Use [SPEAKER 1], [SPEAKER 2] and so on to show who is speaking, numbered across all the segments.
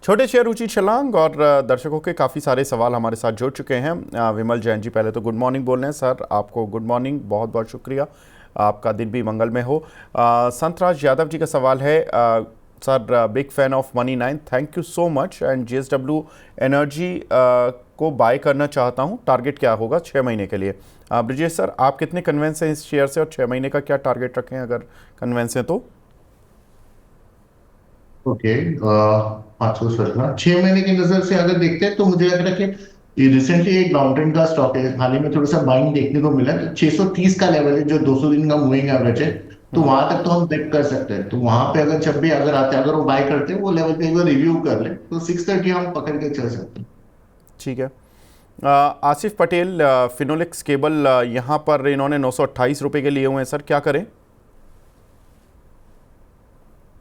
[SPEAKER 1] छोटे शेयर ऊंची छलांग और दर्शकों के काफ़ी सारे सवाल हमारे साथ जुड़ चुके हैं। विमल जैन जी पहले तो गुड मॉर्निंग बोल रहे हैं सर, आपको गुड मॉर्निंग, बहुत बहुत शुक्रिया, आपका दिन भी मंगलमय हो। संतराज यादव जी का सवाल है, sir big fan of money 9, thank you so much, and JSW energy को बाय करना चाहता हूं, टारगेट क्या होगा 6 महीने के लिए। ब्रिजेश सर, आप कितने कन्वेंस हैं इस शेयर से और 6 महीने का क्या टारगेट रखें अगर कन्वेंस हैं तो?
[SPEAKER 2] ओके। 517 6 महीने की नजर से अगर देखते हैं तो मुझे लग रहा है कि रिसेंटली एक डाउन ट्रेंड का स्टॉक है। हाल ही में थोड़ा सा बाइंग देखने को मिला, तो 630 का लेवल है जो 200 दिन का मूविंग एवरेज है। तो वहां तक तो हम बेट कर सकते हैं। तो वहां पे अगर जब भी अगर आते हैं, अगर वो बाय करते हैं, वो लेवल पे एक बार रिव्यू कर ले तो 630 हम पकड़ के चल सकते हैं।
[SPEAKER 1] ठीक है। आसिफ पटेल, फिनोलेक्स केबल, यहाँ पर इन्होंने 928 रुपये के लिए हुए हैं सर, क्या करें?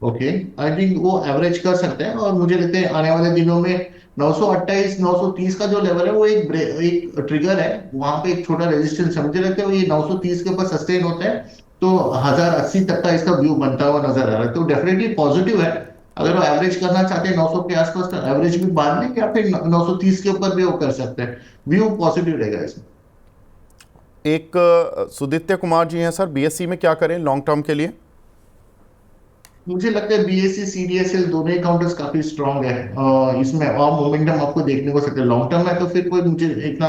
[SPEAKER 2] ओके। आई थिंक वो एवरेज कर सकते हैं और मुझे लगता है आने वाले दिनों में 928 930 का जो लेवल है वो एक ट्रिगर है। वहां पे एक छोटा रेजिस्टेंस है। मुझे लगता है ये 930 के ऊपर सस्टेन होता है तो 1080 तक का इसका व्यू बनता हुआ नजर आ रहा है। तो डेफिनेटली पॉजिटिव है। अगर वो एवरेज करना चाहते हैं 900 के आसपास तो एवरेज भी बांध लें, या फिर 930 के ऊपर भी वो कर सकते हैं। व्यू पॉजिटिव रहेगा इसमें।
[SPEAKER 1] एक सुदित्य कुमार जी हैं सर, BSC में क्या करें लॉन्ग टर्म के लिए?
[SPEAKER 2] मुझे लगता है बीएससी सीडीएसएल दोनों ही काउंटर्स काफी स्ट्रांग है। इसमें और मोमेंटम आपको देखने को सकते हैं। लॉन्ग टर्म में तो फिर कोई मुझे इतना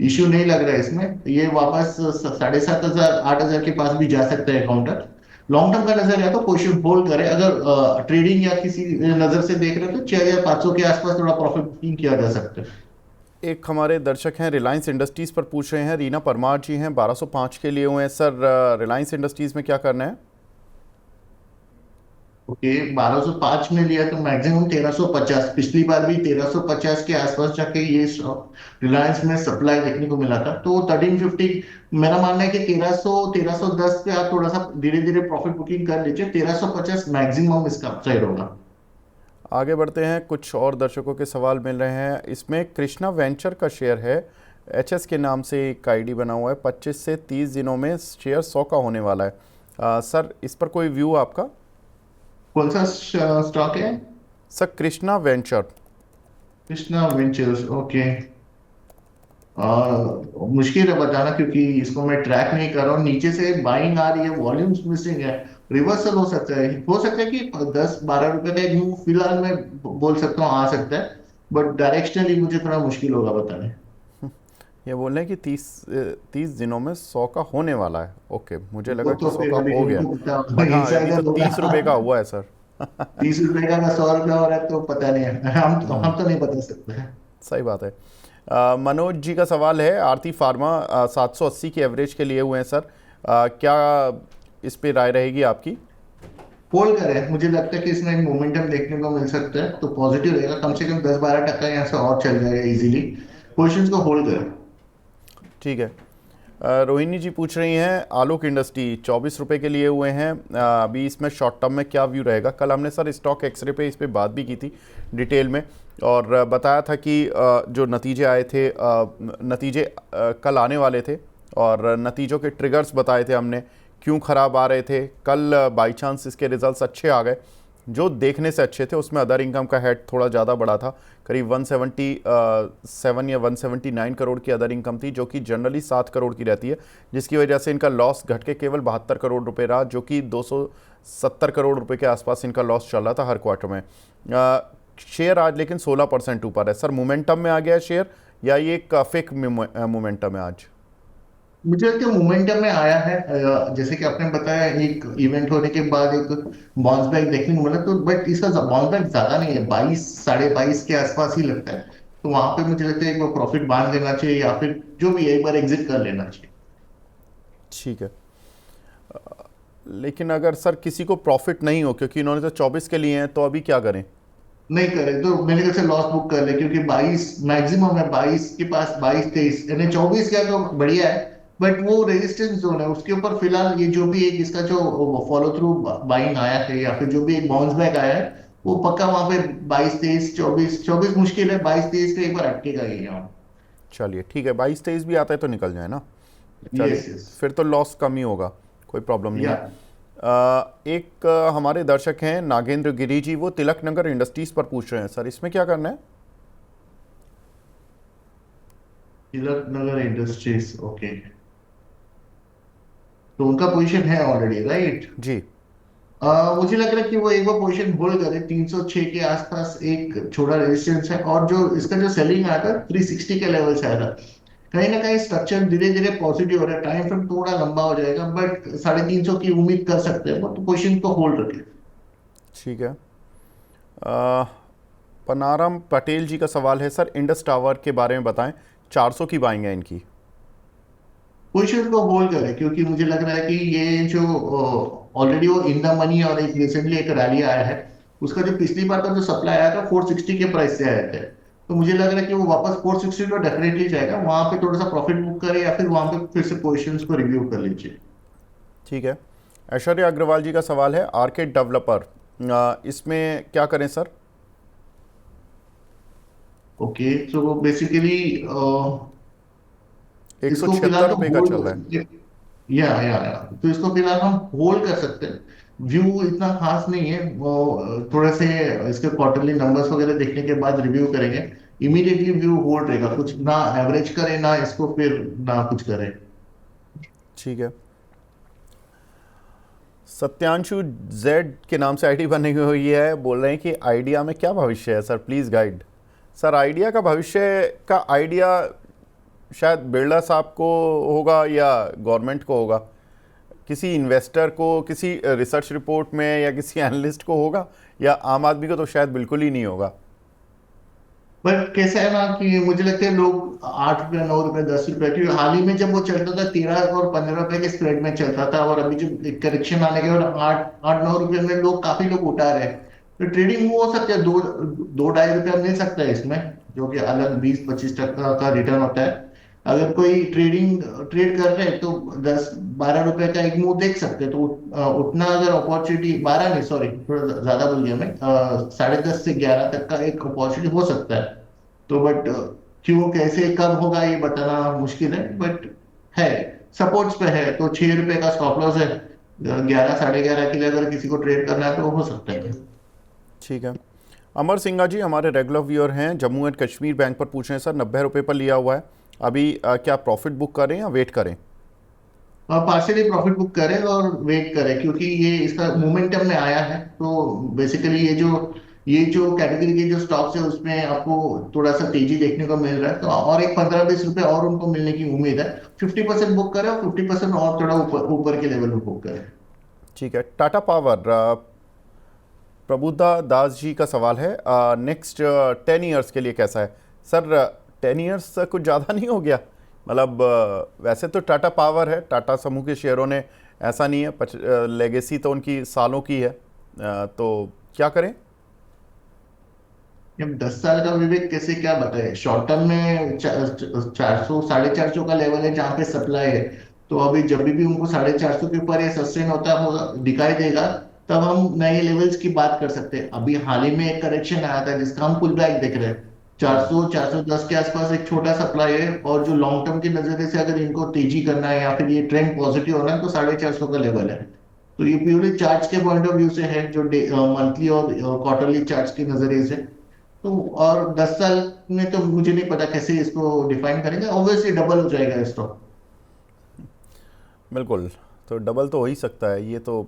[SPEAKER 2] इश्यू नहीं लग रहा है इसमें। ये वापस 7,500 8,000 के पास भी जा सकता है काउंटर। लॉन्ग टर्म का नजर है तो पोजीशन होल्ड करें। अगर ट्रेडिंग या किसी नजर से देख रहे हो तो 6,500 के आसपास थोड़ा प्रॉफिट बुकिंग किया जा सकता है।
[SPEAKER 1] एक हमारे दर्शक हैं रिलायंस इंडस्ट्रीज़ पर पूछ रहे हैं, रीना परमार जी हैं, 1205 के लिए हुए हैं सर, रिलायंस इंडस्ट्रीज़ में क्या करना है?
[SPEAKER 2] ओके। 1205 में लिया तो मैक्सिमम 1350। पिछली बार भी 1350 के आसपास जाके ये रिलायंस में सप्लाई देखने को मिला था। तो 1350 मेरा मानना है कि 1300 1310 पे आप थोड़ा सा धीरे धीरे प्रॉफिट बुकिंग कर लीजिए। 1350 मैक्सिमम इसका अपसाइड होगा।
[SPEAKER 1] आगे बढ़ते हैं, कुछ और दर्शकों के सवाल मिल रहे हैं। इसमें कृष्णा वेंचर का शेयर है, HS के नाम से एक ID बना हुआ है, 25 से 30 दिनों में शेयर 100 का होने वाला है। सर इस पर कोई व्यू आपका?
[SPEAKER 2] कौन सा स्टॉक है?
[SPEAKER 1] Sir Krishna venture.
[SPEAKER 2] Krishna ventures. Okay. मुश्किल है बताना क्योंकि इसको मैं ट्रैक नहीं कर रहा हूँ। नीचे से बाइंग आ रही है, वॉल्यूम्स मिसिंग है। रिवर्सल हो सकता है कि 10-12 रुपए का एक मूव फिलहाल मैं बोल सकता हूँ आ सकता है। बट डायरेक्शनली मुझे थोड़ा मुश्किल होगा बताने।
[SPEAKER 1] ये बोल रहे हैं कि 30 दिनों में 100 का होने वाला है। ओके, मुझे
[SPEAKER 2] वो
[SPEAKER 1] लगा कि
[SPEAKER 2] तो
[SPEAKER 1] 100
[SPEAKER 2] फिर
[SPEAKER 1] का
[SPEAKER 2] अभी
[SPEAKER 1] हो गया,
[SPEAKER 2] उनको पता,
[SPEAKER 1] बट हाँ अभी तो
[SPEAKER 2] इनसाइडर होगा।
[SPEAKER 1] 30 रुपये का हुआ है सर।
[SPEAKER 2] 30 रुपए का 100 रुपया हो रहा है तो पता नहीं है। हम तो नहीं बता सकते हैं।
[SPEAKER 1] सही बात है। मनोज जी का सवाल है, आरती फार्मा 780 की एवरेज के लिए हुए हैं सर, क्या इस पे राय रहेगी आपकी?
[SPEAKER 2] होल्ड करें। मुझे लगता है कि इसमें एक मोमेंटम देखने को मिल सकता है तो पॉजिटिव रहेगा। कम से कम 10-12 टक्का यहाँ से और चल जाएगा इजीली। पोजिशंस को होल्ड करें।
[SPEAKER 1] ठीक है। रोहिणी जी पूछ रही हैं, आलोक इंडस्ट्री 24 रुपये के लिए हुए हैं, अभी इसमें शॉर्ट टर्म में क्या व्यू रहेगा? कल हमने सर स्टॉक एक्सरे पे इस पे बात भी की थी डिटेल में, और बताया था कि जो नतीजे आए थे, नतीजे कल आने वाले थे, और नतीजों के ट्रिगर्स बताए थे हमने, क्यों ख़राब आ रहे थे। कल बाई चांस इसके रिजल्ट्स अच्छे आ गए, जो देखने से अच्छे थे। उसमें अदर इनकम का हेड थोड़ा ज़्यादा बड़ा था, करीब 177 या 179 करोड़ की अदर इनकम थी, जो कि जनरली 7 करोड़ की रहती है, जिसकी वजह से इनका लॉस घट के केवल 72 करोड़ रुपए रहा, जो कि 270 करोड़ रुपए के आसपास इनका लॉस चल रहा था हर क्वार्टर में। शेयर आज लेकिन 16% ऊपर है सर, मोमेंटम में आ गया है शेयर, या ये एक फेक मोमेंटम है आज?
[SPEAKER 2] मुझे लगता है मोमेंटम में आया है। जैसे कि आपने बताया एक इवेंट होने के बाद एक बाउंस बैक देखने को मिला, तो बट इसका बाउंस बैक ज्यादा नहीं है। 22 22.5 के आसपास ही लगता है। तो वहां पे मुझे लगता है एक बार प्रॉफिट बांध लेना चाहिए या फिर जो भी है एक बार एग्जिट कर लेना चाहिए।
[SPEAKER 1] ठीक है। लेकिन अगर सर किसी को प्रॉफिट नहीं हो, क्योंकि इन्होंने तो 24 के लिए हैं, तो अभी क्या करें?
[SPEAKER 2] नहीं करे तो मेरे ख्याल से लॉस बुक कर ले, क्योंकि 22 मैक्सिमम है। 22 के पास 22-23 यानी 24 क्या तो बढ़िया है। बट वो रेजिस्टेंस जोन है, उसके ऊपर फिलहाल ये जो भी एक इसका जो फॉलो थ्रू बाइंग आया है या फिर जो भी एक बाउंस बैक आया है, वो पक्का वहां पे 22-23 24 मुश्किल है। 22-23 पे एक बार अटकेगा ये यहाँ।
[SPEAKER 1] चलिए ठीक है, 22-23 भी आता है तो निकल जाए ना। चलिए,
[SPEAKER 2] यस यस।
[SPEAKER 1] फिर तो लॉस कम ही होगा, कोई प्रॉब्लम नहीं
[SPEAKER 2] या
[SPEAKER 1] है। एक हमारे दर्शक हैं नागेंद्र गिरी जी, वो तिलक नगर इंडस्ट्रीज पर पूछ रहे हैं सर, इसमें क्या करना है?
[SPEAKER 2] Tilak Nagar industries, okay. तो उनका पोजीशन है ऑलरेडी, राइट?
[SPEAKER 1] जी।
[SPEAKER 2] मुझे लग रहा है कि वो एक बार पोजीशन होल्ड करे। 306 के आसपास एक छोटा रेजिस्टेंस है, और जो इसका जो सेलिंग आया था 360 के लेवल से आया था। कहीं ना कहीं स्ट्रक्चर धीरे धीरे पॉजिटिव हो रहा है। टाइम फ्रेम थोड़ा लंबा हो जाएगा, बट 350 की उम्मीद कर सकते हैं वो, तो पोजीशन को होल्ड रखें।
[SPEAKER 1] ठीक है। पनारम पटेल जी का सवाल है सर, इंडस टावर के बारे में बताएं, 400 की बाइंग है इनकी।
[SPEAKER 2] पोजीशन को होल्ड करें, क्योंकि मुझे लग रहा है कि ये जो ऑलरेडी वो इन द मनी, और एक रिसेंटली एक रैली आया है, उसका जो पिछली बार का जो सप्लाई आया था 460 के प्राइस से आए थे। तो मुझे लग रहा है कि वो वापस 460 तो डेफिनेटली जाएगा। वहां पे थोड़ा सा प्रॉफिट बुक करे, या फिर वहां पे फिर से पोजीशंस को रिव्यू कर लीजिए।
[SPEAKER 1] ठीक है। ऐश्वर्या अग्रवाल जी का सवाल है, आर्केड डेवलपर, इसमें क्या करें सर?
[SPEAKER 2] ओके, तो बेसिकली इसको फिलहाल तो
[SPEAKER 1] ₹176 का चल रहा है।
[SPEAKER 2] होल्ड, या तो इसको फिलहाल हम होल्ड कर सकते हैं। व्यू इतना खास नहीं है वो, थोड़े से इसके क्वार्टरली नंबर्स वगैरह देखने के बाद रिव्यू करेंगे। इमीडिएटली व्यू होल्ड रहेगा, कुछ ना एवरेज करे ना इसको फिर ना कुछ करे।
[SPEAKER 1] ठीक है। सत्यांशु जेड के नाम से आईडी बनी हुई है, बोल रहे हैं कि आइडिया में क्या भविष्य है sir, please guide. Sir idea का भविष्य का आइडिया शायद बिरला साहब को होगा या गवर्नमेंट को होगा, किसी इन्वेस्टर को, किसी रिसर्च रिपोर्ट में, या किसी एनालिस्ट को होगा, या आम आदमी को तो शायद बिल्कुल ही नहीं होगा।
[SPEAKER 2] बट कैसा है ना कि मुझे लगता है लोग 8 रुपये, 9 रुपये, 10 रुपये, क्योंकि हाल ही में जब वो चलता था 13 और 15 रुपए के स्प्रेड में चलता था, और अभी जो करेक्शन आने के बाद 8 8 9 रुपये में काफी लोग उठा रहे हैं। तो ट्रेडिंग वो हो सकता है, 2 2 ढाई रुपया मिल सकता है इसमें, जो कि अलग 20 25% का रिटर्न होता है। अगर कोई ट्रेड कर रहे हैं तो 10 12 रुपए का एक मूव देख सकते हैं। तो उतना अगर अपॉर्चुनिटी, 12 नहीं सॉरी, थोड़ा ज्यादा बोल गया मैं, 10:30 से 11 तक का एक अपॉर्चुनिटी हो सकता है। तो बट क्यों, कैसे, कब होगा ये बताना मुश्किल है, बट है, सपोर्ट्स पे है। तो 6 रुपए का स्टॉप लॉस है, 11 11:30 के लिए अगर किसी को ट्रेड करना है तो हो सकता है।
[SPEAKER 1] ठीक है। अमर सिंघा जी हमारे रेगुलर व्यूअर हैं, जम्मू एंड कश्मीर बैंक पर पूछ रहे हैं सर, 90 रुपये पर लिया हुआ है अभी, क्या प्रॉफिट बुक करें या वेट करें?
[SPEAKER 2] और पार्शियली प्रॉफिट बुक करें और वेट करें, क्योंकि ये इसका मोमेंटम में आया है। तो बेसिकली ये जो कैटेगरी के जो स्टॉक्स है उसमें आपको थोड़ा सा तेजी देखने को मिल रहा है। तो और एक 15 20 रुपए और उनको मिलने की उम्मीद है। 50% बुक करें, और 50% और थोड़ा ऊपर ऊपर के लेवल में बुक करें।
[SPEAKER 1] ठीक है। टाटा पावर, प्रबुद्धा दास जी का सवाल है, नेक्स्ट 10 ईयर्स के लिए कैसा है सर? 10 ईयर्स कुछ ज़्यादा नहीं हो गया? मतलब वैसे तो टाटा पावर है, टाटा समूह के शेयरों ने, ऐसा नहीं है, लेगेसी तो उनकी सालों की है, तो क्या करें?
[SPEAKER 2] अब 10 साल का विवेक कैसे क्या बताए। शॉर्ट टर्म में 400 450 का लेवल है जहाँ पे सप्लाई है। तो अभी जब भी उनको 450 के ऊपर ये सस्टेन होता होगा, दिखाई देगा, तब हम नए लेवल्स की बात कर सकते हैं। अभी हाल ही में एक करेक्शन आया था जिसका हम पुल बैक देख रहे हैं। 400 410 के आसपास एक छोटा सप्लाई है, और जो लॉन्ग टर्म के नजरिए से अगर इनको तेजी करना है या फिर ये ट्रेंड पॉजिटिव होना है, तो 450 का लेवल है। तो ये प्योरली चार्ट्स के पॉइंट ऑफ व्यू से है, जो मंथली और क्वार्टरली चार्ट्स के नजरिए से। तो और 10 साल में तो मुझे नहीं पता कैसे इसको डिफाइन करेंगे। ऑब्वियसली डबल हो जाएगा स्टॉक।
[SPEAKER 1] बिल्कुल, तो डबल तो हो ही सकता है, ये तो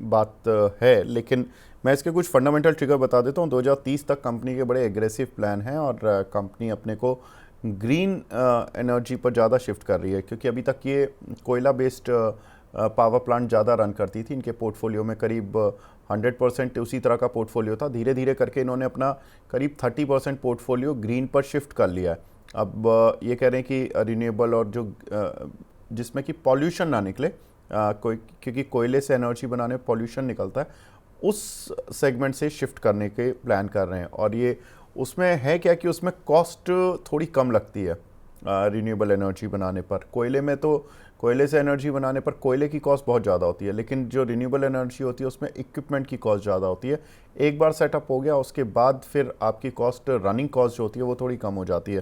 [SPEAKER 1] बात है, लेकिन मैं इसके कुछ फंडामेंटल ट्रिगर बता देता हूँ। 2030 तक कंपनी के बड़े एग्रेसिव प्लान हैं, और कंपनी अपने को ग्रीन एनर्जी पर ज़्यादा शिफ्ट कर रही है, क्योंकि अभी तक ये कोयला बेस्ड पावर प्लांट ज़्यादा रन करती थी। इनके पोर्टफोलियो में करीब 100% उसी तरह का पोर्टफोलियो था। धीरे धीरे करके इन्होंने अपना करीब 30% पोर्टफोलियो ग्रीन पर शिफ्ट कर लिया है। अब ये कह रहे हैं कि रिन्यूएबल, और जो जिसमें कि पॉल्यूशन ना निकले, क्योंकि कोयले से एनर्जी बनाने में पॉल्यूशन निकलता है, उस सेगमेंट से शिफ्ट करने के प्लान कर रहे हैं। और ये उसमें है क्या कि उसमें कॉस्ट थोड़ी कम लगती है रिन्यूएबल एनर्जी बनाने पर। कोयले में तो, कोयले से एनर्जी बनाने पर कोयले की कॉस्ट बहुत ज़्यादा होती है, लेकिन जो रिन्यूएबल एनर्जी होती है उसमें इक्विपमेंट की कॉस्ट ज़्यादा होती है। एक बार सेटअप हो गया उसके बाद फिर आपकी कॉस्ट, रनिंग कॉस्ट जो होती है वो थोड़ी कम हो जाती है।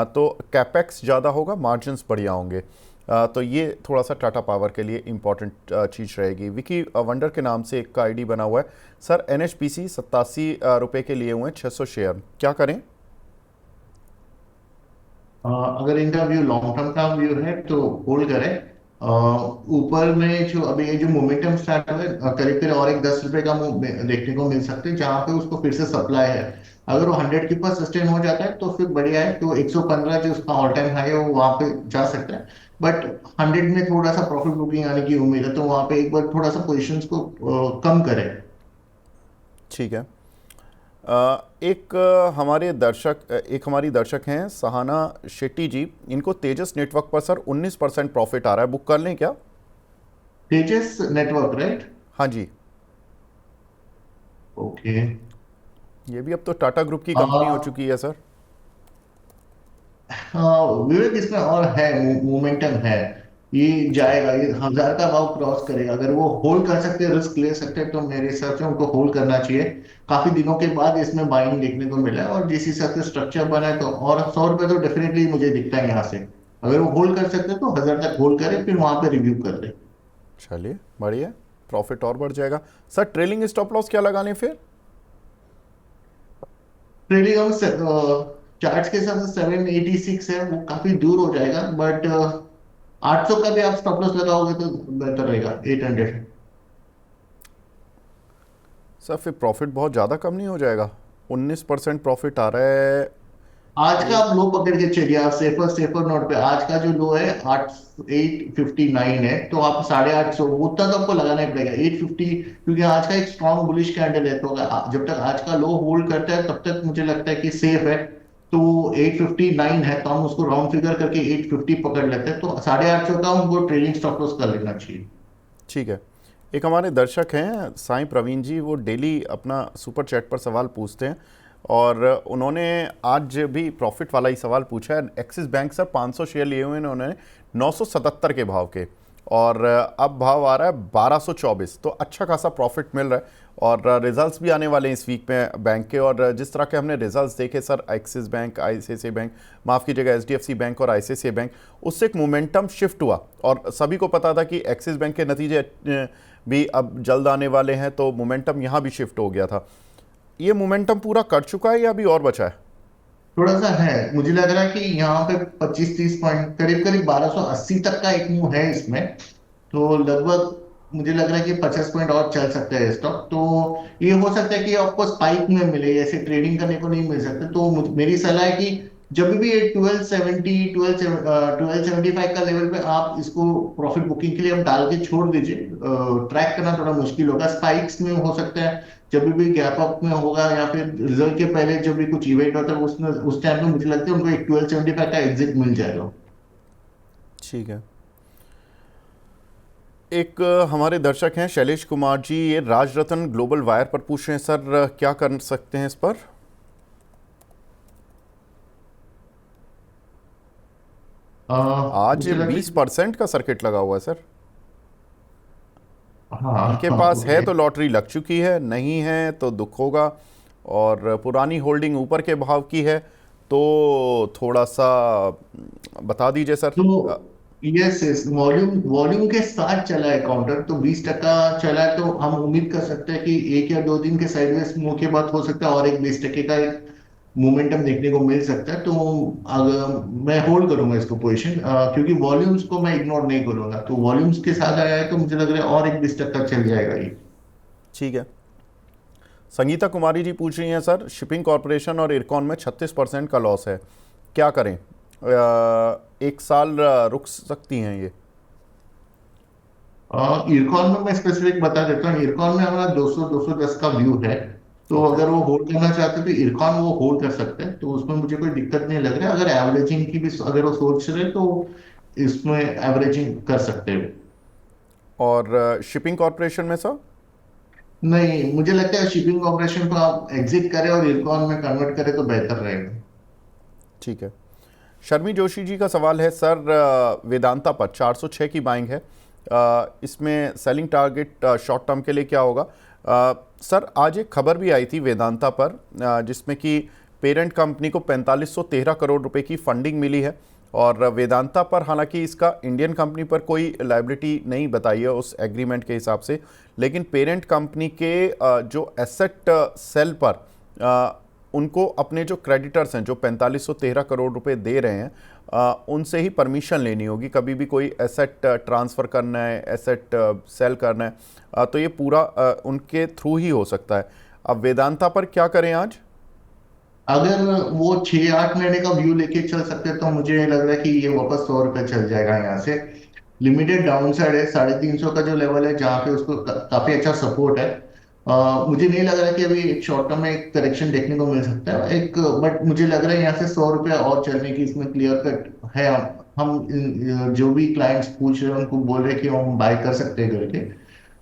[SPEAKER 1] तो कैपेक्स ज़्यादा होगा, मार्जिन्स बढ़िया होंगे। तो ये थोड़ा सा टाटा पावर के लिए इम्पॉर्टेंट चीज़ रहेगी। विकी वंडर के नाम से एक का आईडी बना हुआ है सर, NHPC 87 रुपये के लिए हुए हैं 600 शेयर, क्या करें?
[SPEAKER 2] अगर इनका व्यू लॉन्ग टर्म का व्यू है तो होल्ड करें। ऊपर में जो अभी ये जो मोमेंटम स्टार्ट हुआ है, करीब करीब और एक 10 रुपए का मूव देखने को मिल सकते हैं, जहां पे उसको फिर से सप्लाई है। अगर वो 100 के पास सस्टेन हो जाता है तो फिर बढ़िया है, तो 115 जो उसका ऑल टाइम हाई है वो वहां पे जा सकता है। बट 100 में थोड़ा सा प्रॉफिट बुकिंग आने की उम्मीद है, तो वहां पे एक बार थोड़ा सा पोजिशंस को कम करें।
[SPEAKER 1] ठीक है। एक हमारी दर्शक हैं सहाना शेट्टी जी, इनको तेजस नेटवर्क पर सर 19% प्रॉफिट आ रहा है, बुक कर लें क्या?
[SPEAKER 2] तेजस नेटवर्क, राइट?
[SPEAKER 1] हाँ जी।
[SPEAKER 2] ओके।
[SPEAKER 1] ये भी अब तो टाटा ग्रुप की कंपनी हो चुकी है सर।
[SPEAKER 2] हाँ विवेक, इसमें और है, मोमेंटम है। ये जाएगा, ये 1000 का भाव क्रॉस करेगा। अगर वो होल्ड कर सकते हैं, रिस्क ले सकते हैं, तो मेरे हिसाब से उनको होल्ड करना चाहिए। काफी दिनों के बाद इसमें बाइंग देखने को मिला है, और जिस हिसाब से स्ट्रक्चर बना है, तो और 100 रुपए तो डेफिनेटली मुझे दिखता है यहाँ से। अगर वो होल्ड कर सकते हैं तो 1000 तक होल्ड करें, फिर वहां पे रिव्यू कर ले।
[SPEAKER 1] चलिए बढ़िया, प्रॉफिट और बढ़ जाएगा। सर ट्रेलिंग स्टॉप लॉस क्या लगा लें फिर?
[SPEAKER 2] ट्रेडिंग हम चार्ट्स के हिसाब से 786 है, वो काफी दूर हो जाएगा। बट 800 का भी आप स्टॉप लॉस लगाओगे तो बेहतर रहेगा, 800।
[SPEAKER 1] सर फिर प्रॉफिट बहुत ज़्यादा कम नहीं हो जाएगा? 19% प्रॉफिट आ रहा है
[SPEAKER 2] आज का
[SPEAKER 1] ये।
[SPEAKER 2] आप लो पकड़ के चलिए, आप सेफर सेफर नोट पे। आज का जो लो है 859 है, तो आप 850 उतना तो आपको लगाना ही पड़ेगा, 850, क्योंकि आज का एक स्ट्रॉन्ग बुलिश कैंडल है। तो जब तक आज का लो होल्ड करता है तब तक मुझे लगता है कि सेफ है। तो 859 है, तो हम उसको राउंड फिगर करके 850 पकड़ लेते हैं, तो 850 का हमको ट्रेलिंग स्टॉप लॉस कर लेना चाहिए।
[SPEAKER 1] ठीक है। एक हमारे दर्शक हैं साईं प्रवीण जी, वो डेली अपना सुपर चैट पर सवाल पूछते हैं, और उन्होंने आज भी प्रॉफिट वाला ही सवाल पूछा है। एक्सिस बैंक सर 500 शेयर लिए हुए हैं उन्होंने 977 के भाव के, और अब भाव आ रहा है 1224, तो अच्छा खासा प्रॉफिट मिल रहा है। और रिजल्ट्स भी आने वाले हैं इस वीक में बैंक के, और जिस तरह के हमने रिजल्ट्स देखे sir, axis bank, ICICI bank, माफ़ कीजिएगा HDFC बैंक और ICICI बैंक, उससे एक मोमेंटम शिफ्ट हुआ, और सभी को पता था कि एक्सिस बैंक के नतीजे भी अब जल्द आने वाले हैं, तो मोमेंटम यहाँ भी शिफ्ट हो गया था। ये मोमेंटम पूरा कर चुका है या अभी और बचा है?
[SPEAKER 2] थोड़ा सा है, मुझे लग रहा है कि यहाँ पे 25-30 पॉइंट, करीब करीब 1280 तक का एक मूव है इसमें। तो लगभग मुझे लग रहा है कि 50 पॉइंट और चल सकता है स्टॉक। तो ये हो सकता है कि आपको स्पाइक में मिले, ऐसे ट्रेडिंग करने को नहीं मिल सकते। तो मेरी सलाह है कि जब भी ये 1270 1275 का लेवल पे आप इसको प्रॉफिट बुकिंग के लिए आप डाल के छोड़ दीजिए। ट्रैक करना थोड़ा मुश्किल होगा, स्पाइक्स में हो सकता है, जब भी गैप अप में होगा या फिर रिजल्ट के पहले जब भी कुछ इवेंट होता है, उसमें उस टाइम में मुझे लगता है उनको एक 1275 का एग्जिट मिल जाएगा।
[SPEAKER 1] ठीक है। एक हमारे दर्शक हैं शैलेश कुमार जी, ये राजरत्न ग्लोबल वायर पर पूछ रहे हैं सर, क्या कर सकते हैं इस पर? आज
[SPEAKER 2] मुझे लगता है
[SPEAKER 1] 20% का सर्किट लगा हुआ है सर।
[SPEAKER 2] हाँ
[SPEAKER 1] इनके
[SPEAKER 2] हाँ,
[SPEAKER 1] पास है
[SPEAKER 2] ओके।
[SPEAKER 1] तो लॉटरी लग चुकी है, नहीं है तो दुख होगा। और पुरानी होल्डिंग ऊपर के भाव की है, तो थोड़ा सा बता दीजिए सर।
[SPEAKER 2] तो यस यस, वॉल्यूम वॉल्यूम के साथ चला है काउंटर, तो 20% चला है, तो हम उम्मीद कर सकते हैं कि 1 या 2 दिन के साइडवेज मूव के बाद हो सकता है और एक 20% का एक मोमेंटम देखने को मिल सकता है। तो अगर मैं होल्ड करूंगा इसको पोजीशन, क्योंकि वॉल्यूम्स को मैं इग्नोर नहीं करूंगा, तो वॉल्यूम्स के साथ आया है तो मुझे लग रहा है और एक 20% चल जाएगा ये।
[SPEAKER 1] ठीक है। संगीता कुमारी जी पूछ रही हैं सर, शिपिंग कॉरपोरेशन और इरकॉन में 36% का लॉस है, क्या करें? एक साल रुक सकती हैं ये?
[SPEAKER 2] इरकॉन में मैं स्पेसिफिक बता देता हूँ, इरकॉन में हमारा 200-210 का व्यू है। तो
[SPEAKER 1] ओके।
[SPEAKER 2] अगर वो होल्ड करना चाहते हैं तो इरकॉन वो होल्ड कर सकते हैं, तो उसमें मुझे कोई दिक्कत नहीं लग रहा है। अगर एवरेजिंग की भी अगर वो सोच रहे तो इसमें एवरेजिंग कर सकते हैं।
[SPEAKER 1] और शिपिंग कॉरपोरेशन में सर?
[SPEAKER 2] नहीं, मुझे लगता है शिपिंग ऑपरेशन को आप एग्जिट करें और इरकॉन में कन्वर्ट करें तो बेहतर रहेगा।
[SPEAKER 1] ठीक है। शर्मी जोशी जी का सवाल है सर, वेदांता पर 406 की बाइंग है, इसमें सेलिंग टारगेट शॉर्ट टर्म के लिए क्या होगा? सर आज एक खबर भी आई थी वेदांता पर, जिसमें कि पेरेंट कंपनी को 4513 करोड़ रुपए की फंडिंग मिली है, और वेदांता पर हालांकि इसका इंडियन कंपनी पर कोई लायबिलिटी नहीं बताई है उस एग्रीमेंट के हिसाब से, लेकिन पेरेंट कंपनी के जो एसेट सेल पर उनको अपने जो क्रेडिटर्स हैं जो 4513 करोड़ रुपए दे रहे हैं उनसे ही परमिशन लेनी होगी कभी भी कोई एसेट ट्रांसफ़र करना है, एसेट सेल करना है, तो ये पूरा उनके थ्रू ही हो सकता है। अब वेदांता पर क्या करें आज?
[SPEAKER 2] अगर वो 6-8 महीने का व्यू लेके चल सकते तो मुझे लग रहा है कि ये वापस 100 रुपये चल जाएगा यहाँ से। लिमिटेड डाउन साइड है 350 का जो लेवल है, जहाँ पे उसको काफी अच्छा सपोर्ट है। मुझे नहीं लग रहा कि अभी एक शॉर्ट टर्म में एक करेक्शन देखने को मिल सकता है एक, बट मुझे लग रहा है यहाँ से 100 रुपया और चलने की इसमें क्लियर कट है। हम जो भी क्लाइंट्स पूछ रहे हैं उनको बोल रहे हैं कि हम बाय कर सकते हैं करके।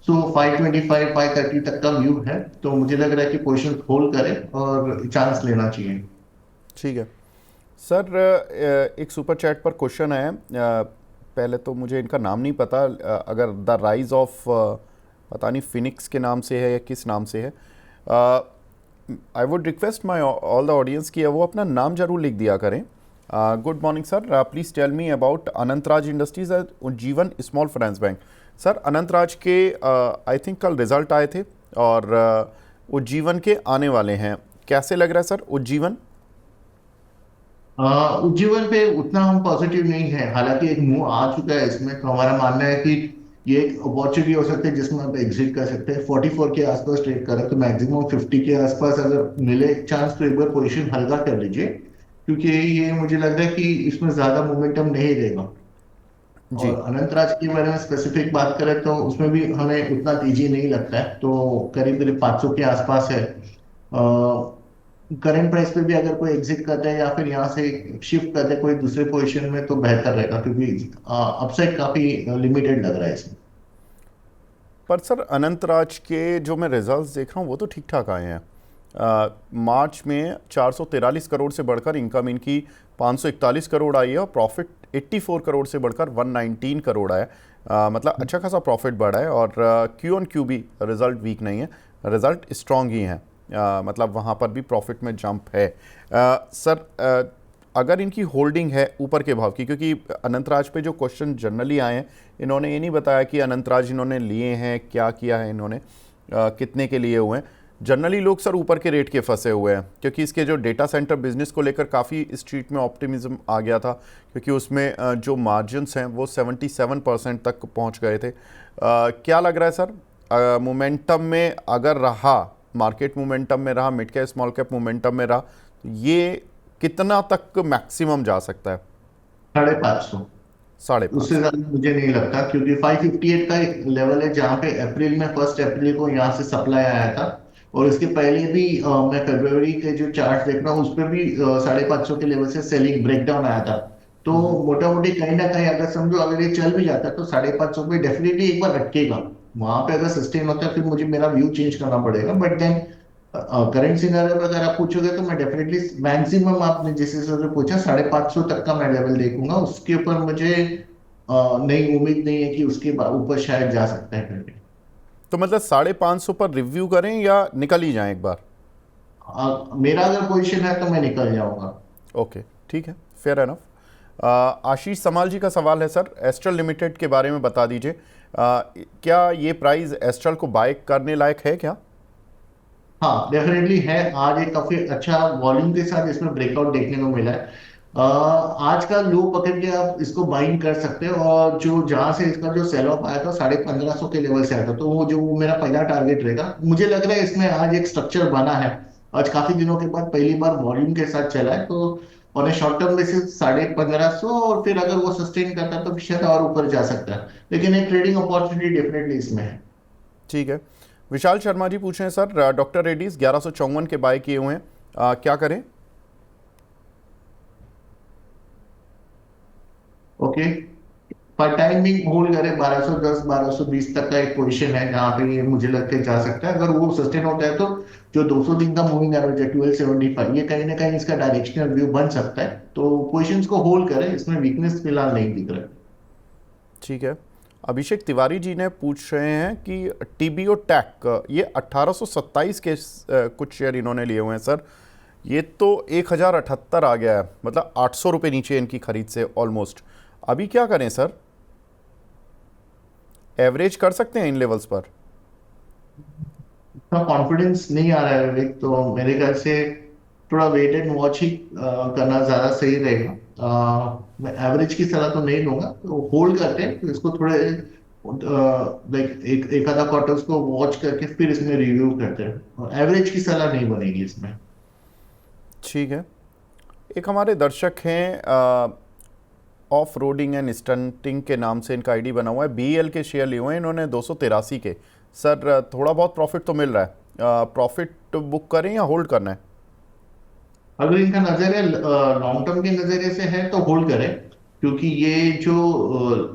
[SPEAKER 2] सो 525 530 तक का व्यू है, तो मुझे लग रहा है कि पोजीशन होल्ड करें और चांस लेना चाहिए।
[SPEAKER 1] ठीक है सर, एक सुपर चैट पर क्वेश्चन है, पहले तो मुझे इनका नाम नहीं पता, अगर द राइज ऑफ पता नहीं फिनिक्स के नाम से है या किस नाम से है। I would request my all the audience कि वो अपना नाम जरूर लिख दिया करें। Good morning sir, please tell me about Anantraj industries and Ujjivan small finance bank. Sir Anantraj के आई थिंक कल रिजल्ट आए थे और उज्जीवन के आने वाले हैं, कैसे लग रहा है सर उज्जीवन?
[SPEAKER 2] उज्जीवन पे उतना हम पॉजिटिव नहीं है, हालांकि एक मुंह आ चुका है इसमें, तो हमारा मानना है कि ये एक अपॉर्चुनिटी हो सकती है जिसमें आप एग्जिट कर सकते हैं। 44 के आसपास ट्रेड करें तो मैक्सिमम 50 के आसपास अगर मिले चांस तो एक बार पोजीशन हल्का कर लीजिए, क्योंकि ये मुझे लग रहा है कि इसमें ज्यादा मोमेंटम नहीं रहेगा।
[SPEAKER 1] जी।
[SPEAKER 2] और अनंतराज के बारे में स्पेसिफिक बात करें तो उसमें भी हमें उतना तेजी नहीं लगता है, तो करीब करीब 500 के आसपास है। करंट प्राइस पे भी अगर कोई एग्जिट करता है या फिर यहाँ से शिफ्ट करता है कोई दूसरे पोजीशन में तो बेहतर रहेगा, क्योंकि अपसाइड काफी लिमिटेड लग रहा है इसमें।
[SPEAKER 1] पर सर अनंतराज के जो मैं रिजल्ट्स देख रहा हूँ वो तो ठीक ठाक आए हैं। मार्च में 443 करोड़ से बढ़कर इनकम इनकी 541 करोड़ आई है और प्रॉफिट 84 करोड़ से बढ़कर 119 करोड़ आया। मतलब अच्छा खासा प्रॉफिट बढ़ा है और क्यू ऑन क्यू भी रिजल्ट वीक नहीं है, रिजल्ट स्ट्रॉन्ग ही हैं। मतलब वहाँ पर भी प्रॉफिट में जंप है। सर अगर इनकी होल्डिंग है ऊपर के भाव की, क्योंकि अनंतराज पे जो क्वेश्चन जनरली आए हैं इन्होंने ये नहीं बताया कि अनंतराज इन्होंने लिए हैं, क्या किया है इन्होंने, कितने के लिए हुए हैं। जनरली लोग सर ऊपर के रेट के फंसे हुए हैं, क्योंकि इसके जो डेटा सेंटर बिजनेस को लेकर काफ़ी स्ट्रीट में ऑप्टिमिज्म आ गया था, क्योंकि उसमें जो मार्जिन्स हैं वो 77% तक पहुंच गए थे। क्या लग रहा है सर, मोमेंटम में अगर रहा, मार्केट मोमेंटम में रहा, mid cap small cap momentum में रहा, ये कितना तक मैक्सिमम जा सकता है?
[SPEAKER 2] 550।
[SPEAKER 1] 550।
[SPEAKER 2] उससे ज्यादा मुझे नहीं लगता, क्योंकि 558 का एक लेवल है जहाँ पे अप्रैल में 1 अप्रैल को यहाँ से सप्लाई आया था। और इसके पहले भी मैं फरवरी के जो चार्ट देख रहा हूँ उस पर भी 550 के लेवल से सेलिंग ब्रेकडाउन आया था। तो मोटा मोटी कहीं ना कहीं अगर समझो अगर ये चल भी जाता है तो 550 पे डेफिनेटली एक बार अटकेगा। वहां पे अगर सस्टेन होता है फिर मुझे मेरा व्यू चेंज करना पड़ेगा, बट देन करंट सिनेरियो में अगर आप पूछोगे तो मैं डेफिनेटली मैक्सिमम, आपने जिस हिसाब से पूछा 550 तक का मैं लेवल देखूंगा, उसके ऊपर मुझे नहीं, उम्मीद नहीं है कि उसके ऊपर शायद जा सकता है करके।
[SPEAKER 1] तो मतलब 550 पर रिव्यू करें या निकल ही जाएं एक बार?
[SPEAKER 2] मेरा अगर पोजीशन है तो मैं निकल जाऊंगा।
[SPEAKER 1] ओके, ठीक है, फेयर एनफ। आशीष समाल जी का सवाल है सर, एस्ट्रल लिमिटेड के बारे में बता दीजिए, क्या ये प्राइस एस्ट्रल को बाय करने लायक है क्या?
[SPEAKER 2] हाँ डेफिनेटली है, आज एक काफी अच्छा वॉल्यूम के साथ इसमें ब्रेकआउट देखने को मिला है। आज का लो पकड़ के आप इसको बाइंग कर सकते हो, और जो जहां से इसका जो सेल ऑफ आया था 1550 के लेवल से आया था, तो वो मेरा पहला टारगेट रहेगा। मुझे लग रहा है इसमें आज एक स्ट्रक्चर बना है, आज काफी दिनों के बाद पहली बार वॉल्यूम के साथ चला है, तो on A short term basis 1550, और फिर अगर वो सस्टेन करता है तो शायद और ऊपर जा सकता है, लेकिन एक ट्रेडिंग अपॉर्चुनिटी डेफिनेटली इसमें है।
[SPEAKER 1] ठीक है। विशाल शर्मा जी पूछ रहे हैं सर, डॉक्टर रेड्डीज 1154 के बाय किए हुए हैं, क्या करें?
[SPEAKER 2] ओके, पर टाइमिंग होल्ड करें 1210 1220 तक का एक पोजीशन है जहां पे ये मुझे लगता है जा सकता है, अगर वो सस्टेन होता है तो जो 200 दिन का मूविंग एवरेज है 1275, ये कहीं ना कहीं इसका डायरेक्शनल व्यू बन सकता है, तो पोजीशंस को होल्ड करें, इसमें वीकनेस फिलहाल नहीं दिख रहा है।
[SPEAKER 1] ठीक है। अभिषेक तिवारी जी ने पूछ रहे हैं कि टीबीओ टैक, ये 1827 के कुछ शेयर इन्होंने लिए हुए हैं सर, ये तो 1078 आ गया है, मतलब 800 रुपये नीचे इनकी खरीद से ऑलमोस्ट। अभी क्या करें सर, एवरेज कर सकते हैं इन लेवल्स पर?
[SPEAKER 2] इतना कॉन्फिडेंस नहीं आ रहा है विवेक, तो मेरे ख्याल से थोड़ा वेट एंड वॉच ही करना ज्यादा सही रहेगा। मैं एवरेज की सलाह तो नहीं दूंगा, तो होल्ड करते हैं, तो इसको थोड़े लाइक एक आधा क्वार्टर्स को वॉच करके फिर इसमें रिव्यू करते हैं। एवरेज की सलाह नहीं बनेगी इसमें।
[SPEAKER 1] ठीक है। एक हमारे दर्शक हैं, ऑफ रोडिंग एंड स्टंटिंग के नाम से इनका आईडी बना हुआ है, बीएल के शेयर लिए हुए हैं इन्होंने 283 के। सर थोड़ा बहुत प्रॉफिट तो मिल रहा है, प्रॉफिट बुक करें या होल्ड करना है?
[SPEAKER 2] अगर इनका नजरिया लॉन्ग टर्म के नजरिए से है तो होल्ड करें, क्योंकि ये जो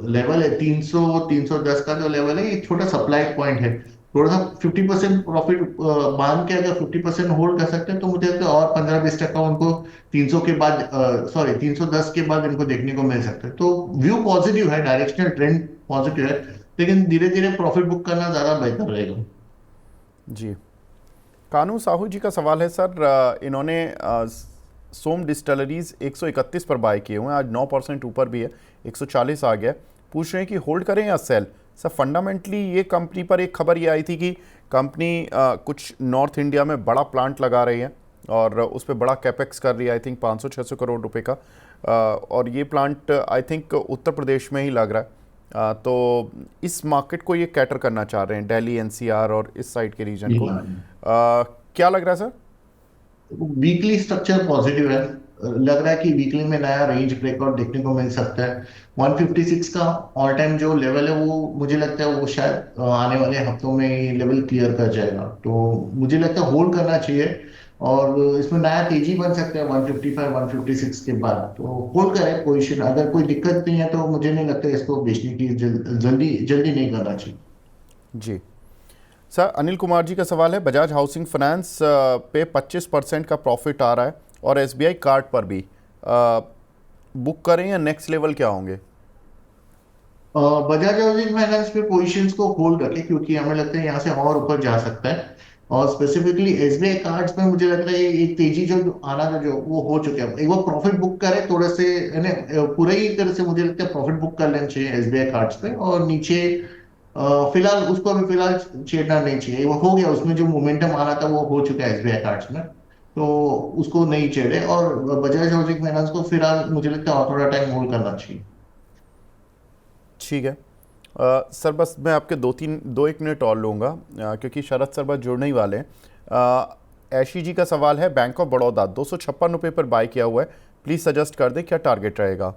[SPEAKER 2] लेवल है 310 का जो लेवल है, ये छोटा सप्लाई पॉइंट है। थोड़ा सा 50% प्रॉफिट बांध के अगर 50% होल्ड कर सकते हैं, तो मुझे लगता है और 15-20% उनको 300 के बाद, सॉरी 310 के बाद इनको देखने को मिल सकता है। तो व्यू पॉजिटिव है, डायरेक्शनल ट्रेंड पॉजिटिव है, लेकिन धीरे धीरे प्रॉफिट बुक करना ज्यादा बेहतर रहेगा।
[SPEAKER 1] जी। कानू साहू जी का सवाल है सर, इन्होंने सोम डिस्टलरीज 131 पर बाय किए हुए हैं, आज 9% ऊपर भी है, 140 आ गया। पूछ रहे हैं कि होल्ड करें या सेल। सर फंडामेंटली ये कंपनी पर एक खबर ये आई थी कि कंपनी कुछ नॉर्थ इंडिया में बड़ा प्लांट लगा रही है और उस पर बड़ा कैपेक्स कर रही है, आई थिंक 500-600 करोड़ रुपए का। और ये plant I think Uttar Pradesh में ही लग रहा है। तो इस मार्केट को ये कैटर करना चाह रहे हैं, दिल्ली एनसीआर और इस साइड के रीजन
[SPEAKER 2] जी
[SPEAKER 1] को।
[SPEAKER 2] हाँ।
[SPEAKER 1] क्या लग रहा है सर?
[SPEAKER 2] वीकली स्ट्रक्चर पॉजिटिव है। लग रहा है कि वीकली में नया रेंज ब्रेकआउट देखने को मिल सकता है। 156 का ऑल टाइम जो लेवल है, वो मुझे लगता है वो शायद आने वाले हफ्तों में ये लेवल क्लियर कर जाएगा। तो मुझे लगता है होल्ड करना चाहिए, और इसमें नया तेजी बन सकता है 155 156 के बाद। तो होल्ड करें पोजीशन, अगर कोई दिक्कत नहीं है तो मुझे नहीं लगता इसको बेचने की जल्दी जल्दी नहीं करना चाहिए।
[SPEAKER 1] जी। सर अनिल कुमार जी का सवाल है, बजाज हाउसिंग फाइनेंस पे 25% का प्रॉफिट आ रहा है और एसबीआई कार्ड पर भी, बुक करें या नेक्स्ट लेवल क्या होंगे?
[SPEAKER 2] बजाज हाउसिंग फाइनेंस पे पोजीशंस को होल्ड रखें, क्योंकि हमें लगता है यहाँ से और ऊपर जा सकता है। और स्पेसिफिकली एसबीआई कार्ड्स में मुझे लगता है एक तेजी जो आना था, जो वो हो चुका है। एक बार प्रॉफिट बुक करे थोड़े से, यानी पूरे ही तरह से मुझे लगता है प्रॉफिट बुक कर लेना चाहिए एसबीआई कार्ड्स पे। और नीचे फिलहाल उसको अभी फिलहाल छेड़ना नहीं चाहिए, वो हो गया, उसमें जो मोमेंटम आना था वो हो चुका है एसबीआई कार्ड्स में। तो उसको नहीं छेड़े, और बजाज हाउसिंग फाइनेंस को फिलहाल मुझे लगता है और थोड़ा टाइम होल्ड करना चाहिए।
[SPEAKER 1] ठीक है। सर बस मैं आपके 2-1 मिनट और लूँगा, क्योंकि शरद सर बस जुड़ने ही वाले हैं। ऐशी जी का सवाल है, बैंक ऑफ बड़ौदा 256 रुपये पर बाय किया हुआ है, प्लीज़ सजेस्ट कर दें क्या टारगेट रहेगा?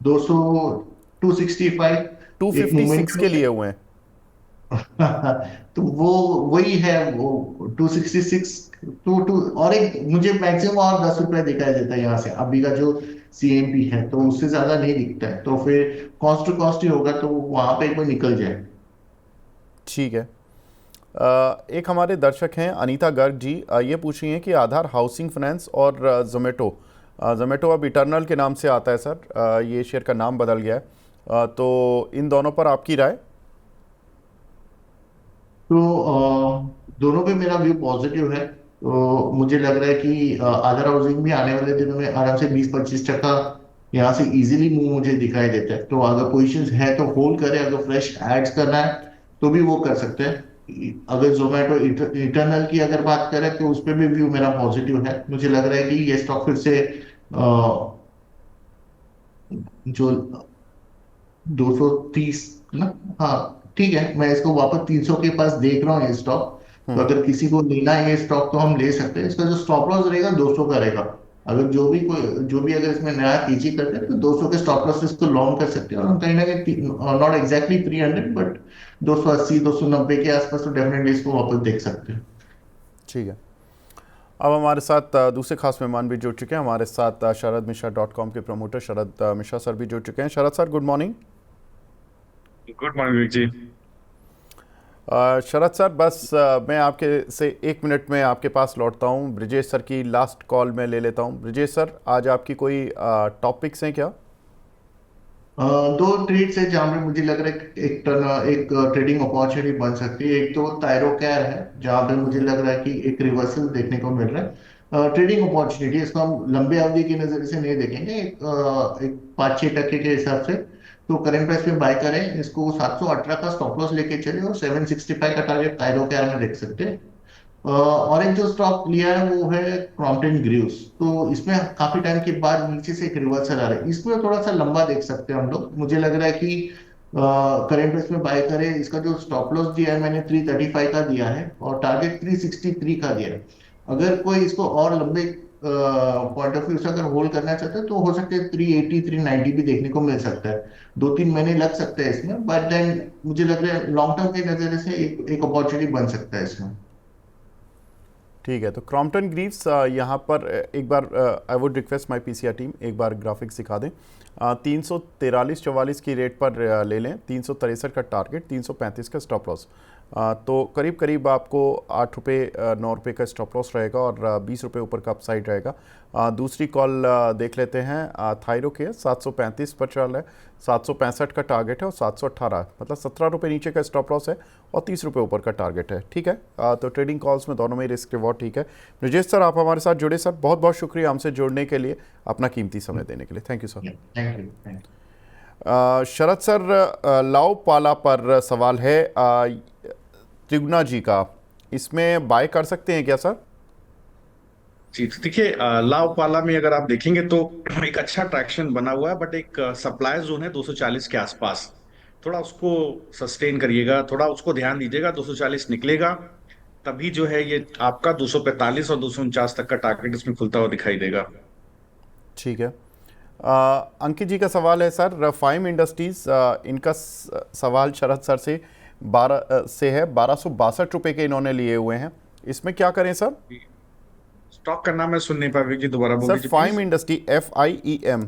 [SPEAKER 2] 200, 265 एक
[SPEAKER 1] 256
[SPEAKER 2] मोमेंटम
[SPEAKER 1] के
[SPEAKER 2] है।
[SPEAKER 1] लिए हुए हैं।
[SPEAKER 2] तो वो वही है, वो 266, टू टू, और एक मुझे मैक्सिमम और 10 रुपए दिखाई देता है यहाँ से, अभी का जो सीएमपी है, तो उससे ज्यादा नहीं दिखता है। तो फिर कॉस्ट टू कॉस्ट ही होगा, तो वहां पे एक बार निकल जाए।
[SPEAKER 1] ठीक है। एक हमारे दर्शक हैं अनीता गर्ग जी, ये पूछ रही हैं कि आधार हाउसिंग फाइनेंस और जोमेटो, जोमेटो अब इटर्नल के नाम से आता है सर, ये शेयर का नाम बदल गया है, तो इन दोनों पर आपकी राय?
[SPEAKER 2] तो दोनों पे मेरा व्यू पॉजिटिव है। तो मुझे लग रहा है कि आधार हाउसिंग भी आने वाले दिनों में आराम से 20-25% यहाँ से इजीली मूव मुझे दिखाई देता है। तो अगर पोजीशंस है तो होल्ड करें, अगर फ्रेश एड्स करना है तो भी वो कर सकते हैं। अगर जोमेटो इंटरनल की अगर बात करें, तो उस पर भी व्यू मेरा पॉजिटिव है। मुझे लग रहा है कि ये स्टॉक फिर से जो 230 ना, हाँ ठीक है, मैं इसको वापस 300 के पास देख रहा हूँ ये स्टॉक। तो अगर किसी को लेना है ये स्टॉक तो हम ले सकते हैं। इसका जो स्टॉप लॉस रहेगा 200 का रहेगा। अगर जो भी अगर इसमें नया तेजी करते हैं, तो 200 के स्टॉप लॉस से इसको लॉन्ग कर सकते हैं। और हम कहीं ना कहीं नॉट एग्जैक्टली 300, बट 280 290 के आसपास तो डेफिनेटली इसको वापस देख सकते हैं।
[SPEAKER 1] ठीक है। अब हमारे साथ दूसरे खास मेहमान भी जुड़ चुके हैं, हमारे साथ sharadmishra.com के प्रमोटर शरद मिश्रा सर भी जुड़ चुके हैं। Sharad sir good morning.
[SPEAKER 3] Good morning Vivek ji.
[SPEAKER 1] Sharad sir बस मैं आपके से 1 मिनट में आपके पास लौटता हूं, ब्रिजेश सर की लास्ट कॉल में ले लेता हूं। ब्रिजेश सर आज आपकी कोई टॉपिक्स हैं क्या?
[SPEAKER 2] दो ट्रेड्स है जहाँ पे मुझे लग रहा है एक ट्रेडिंग अपॉर्चुनिटी बन सकती है। एक तो थायरोकेयर है जहाँ पे मुझे लग रहा है कि एक रिवर्सल देखने को मिल रहा है। ट्रेडिंग अपॉर्चुनिटी इसको हम लंबे अवधि की नजर से नहीं देखेंगे, एक 5-6% के हिसाब से। तो करेंट प्राइस में बाय करें इसको, 718 का स्टॉप लॉस लेके चले और 765 का टारगेट थायरोकेयर में देख सकते हैं। और एक जो स्टॉक लिया है वो है क्रॉम्पटन ग्रीव्स। तो इसमें काफी टाइम के बाद नीचे से एक रिवर्सल आ रहा है, इसमें थोड़ा सा लंबा देख सकते हैं हम लोग। मुझे लग रहा है कि करेंट प्राइस में बाय करें। इसका जो स्टॉप लॉस दिया है मैंने 335 का दिया है और टारगेट 363 का दिया है। अगर कोई इसको और लंबे पॉइंट ऑफ व्यू से अगर होल्ड करना चाहते हैं तो हो सकता है 380 390 भी देखने को मिल सकता है। 2-3 महीने लग सकते हैं इसमें, बट देन मुझे लग रहा है लॉन्ग टर्म के नजर से एक अपॉर्चुनिटी बन सकता है इसमें।
[SPEAKER 1] ठीक है, तो क्रॉम्पटन ग्रीव्स यहाँ पर एक बार I would request my PCR team एक बार ग्राफिक्स दिखा दें। 343-44 की रेट पर ले लें, 363 का टारगेट, 335 का स्टॉप लॉस। तो करीब करीब आपको 8 रुपये 9 रुपये का स्टॉप लॉस रहेगा और 20 रुपये ऊपर का अपसाइड रहेगा। दूसरी कॉल देख लेते हैं। थायरोकेयर 735 पर चल रहा है, 765 का टारगेट है और 718, मतलब 17 रुपये नीचे का स्टॉप लॉस है और 30 रुपये ऊपर का टारगेट है। ठीक है, तो ट्रेडिंग कॉल्स में दोनों में रिस्क रिवॉर्ड ठीक है। ब्रजेश सर आप हमारे साथ जुड़े सर, बहुत बहुत शुक्रिया हमसे जुड़ने के लिए, अपना कीमती समय देने के लिए। Thank you sir.
[SPEAKER 2] Thank you.
[SPEAKER 1] Sharad sir, लाओ पाला पर सवाल है त्रिगुणा जी का, इसमें बाय कर सकते हैं क्या सर?
[SPEAKER 3] जी तो देखिए, लाव पाला में अगर आप देखेंगे तो एक अच्छा ट्रैक्शन बना हुआ है, बट एक सप्लाई जोन है 240 के आसपास। थोड़ा उसको सस्टेन करिएगा, थोड़ा उसको ध्यान दीजिएगा। 240 निकलेगा तभी जो है ये आपका 245 और 249 तक का टारगेट इसमें खुलता हुआ दिखाई देगा।
[SPEAKER 1] ठीक है। अंकित जी का सवाल है सर, फाइम इंडस्ट्रीज, इनका सवाल शरद सर से 12 से है, 1262 रुपये के इन्होंने लिए हुए हैं, इसमें क्या करें सर?
[SPEAKER 3] स्टॉक का नाम मैं सुन नहीं पाया जी, दोबारा बोल
[SPEAKER 1] सर
[SPEAKER 3] दीजिए
[SPEAKER 1] फाइम
[SPEAKER 3] प्लीज।
[SPEAKER 1] इंडस्ट्री FIEM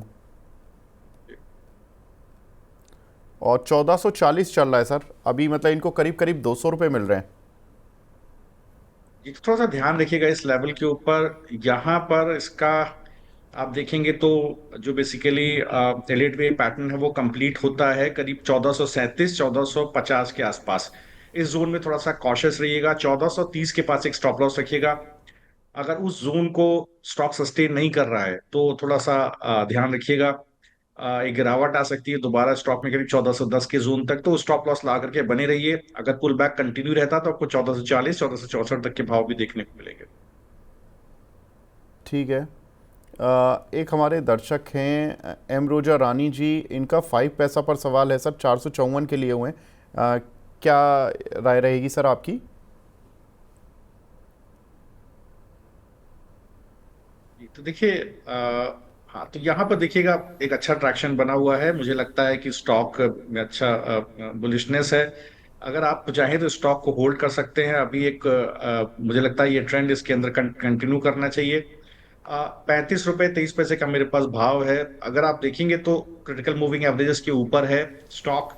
[SPEAKER 1] और 1440 चल रहा है सर अभी, मतलब इनको करीब करीब 200 रुपये मिल रहे हैं।
[SPEAKER 3] ये थोड़ा सा ध्यान रखिएगा इस लेवल के ऊपर। यहाँ पर इसका आप देखेंगे तो जो बेसिकली एलिट वे पैटर्न है वो कंप्लीट होता है करीब 1437 1450 के आसपास। इस जोन में थोड़ा सा कॉशियस रहिएगा। 1430 के पास एक स्टॉप लॉस रखिएगा। अगर उस जोन को स्टॉक सस्टेन नहीं कर रहा है तो थोड़ा सा ध्यान रखिएगा। एक गिरावट आ सकती है दोबारा स्टॉक में करीब 1410 के जोन तक, तो स्टॉप लॉस ला करके बने रहिए। अगर पुल बैक कंटिन्यू रहता तो आपको 1440 1464 तक के भाव भी देखने को मिलेंगे।
[SPEAKER 1] ठीक है। एक हमारे दर्शक हैं एम रोजा रानी जी, इनका 5 पैसा पर सवाल है सर, 454 के लिए हुए हैं। क्या राय रहेगी सर आपकी?
[SPEAKER 3] तो देखिए, हाँ तो यहाँ पर देखिएगा एक अच्छा ट्रैक्शन बना हुआ है। मुझे लगता है कि स्टॉक में अच्छा बुलिशनेस है। अगर आप चाहें तो स्टॉक को होल्ड कर सकते हैं अभी। एक मुझे लगता है ये ट्रेंड इसके अंदर कंटिन्यू करना चाहिए। 35 रुपये 23 पैसे का मेरे पास भाव है। अगर आप देखेंगे तो क्रिटिकल मूविंग एवरेजेस के ऊपर है स्टॉक।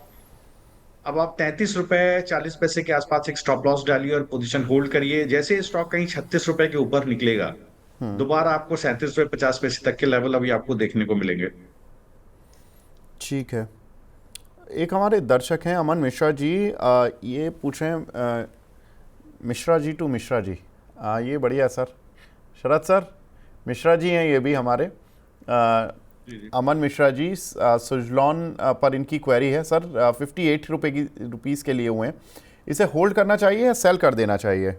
[SPEAKER 3] अब आप 33 रुपये 40 पैसे के आसपास एक स्टॉप लॉस डालिए और पोजीशन होल्ड करिए। जैसे स्टॉक कहीं 36 रुपए के ऊपर निकलेगा दोबारा आपको 37 रुपये 50 पैसे तक के लेवल अभी आपको देखने को मिलेंगे।
[SPEAKER 1] ठीक है। एक हमारे दर्शक हैं अमन मिश्रा जी, ये पूछ रहे हैं मिश्रा जी टू मिश्रा जी, ये बढ़िया सर, शरद सर मिश्रा जी हैं ये भी हमारे।
[SPEAKER 3] जी जी।
[SPEAKER 1] अमन मिश्रा जी, सुजलॉन पर इनकी क्वेरी है सर, 58 रुपीज़ के लिए हुए हैं, इसे होल्ड करना चाहिए या सेल कर देना चाहिए?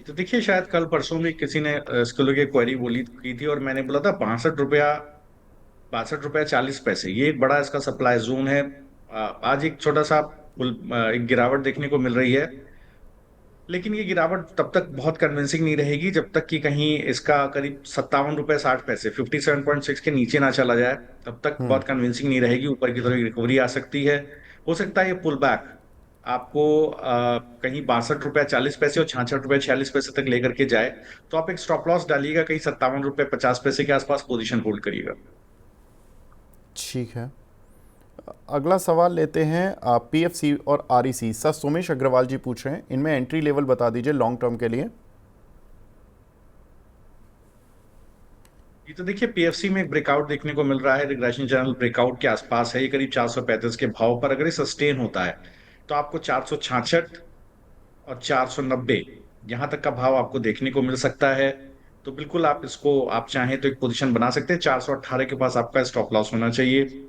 [SPEAKER 3] तो देखिए, शायद कल परसों में किसी ने इसको लेके क्वेरी बोली की थी और मैंने बोला था 62 रुपया 40 पैसे, ये एक बड़ा इसका सप्लाई जोन है। आज एक छोटा सा एक गिरावट देखने को मिल रही है, लेकिन ये गिरावट तब तक बहुत कन्विंसिंग नहीं रहेगी जब तक कि कहीं इसका करीब 57 रुपये 60 पैसे 57.6 के नीचे ना चला जाए। तब तक बहुत कन्विंसिंग नहीं रहेगी। ऊपर की तरफ रिकवरी आ सकती है। हो सकता है ये पुल बैक आपको कहीं 62 रुपया 40 पैसे और 66 रुपये 46 पैसे तक लेकर के जाए। तो आप एक स्टॉप लॉस डालिएगा कहीं 57 रुपये 50 पैसे के आसपास, पोजीशन होल्ड करिएगा।
[SPEAKER 1] ठीक है। अगला सवाल लेते हैं PFC और REC, सर सोमेश अग्रवाल जी पूछ रहे हैं, इनमें एंट्री लेवल बता दीजिए लॉन्ग टर्म के लिए।
[SPEAKER 3] ये तो देखिए पीएफसी में एक ब्रेकआउट देखने को मिल रहा है, रिग्रेशन चैनल ब्रेकआउट के आसपास है, ये करीब 435 के भाव पर अगर ये सस्टेन होता है तो आपको 466 और 490 यहां तक का भाव आपको देखने को मिल सकता है। तो बिल्कुल आप इसको, आप चाहें तो एक पोजीशन बना सकते हैं, 418 के पास आपका स्टॉप लॉस होना चाहिए।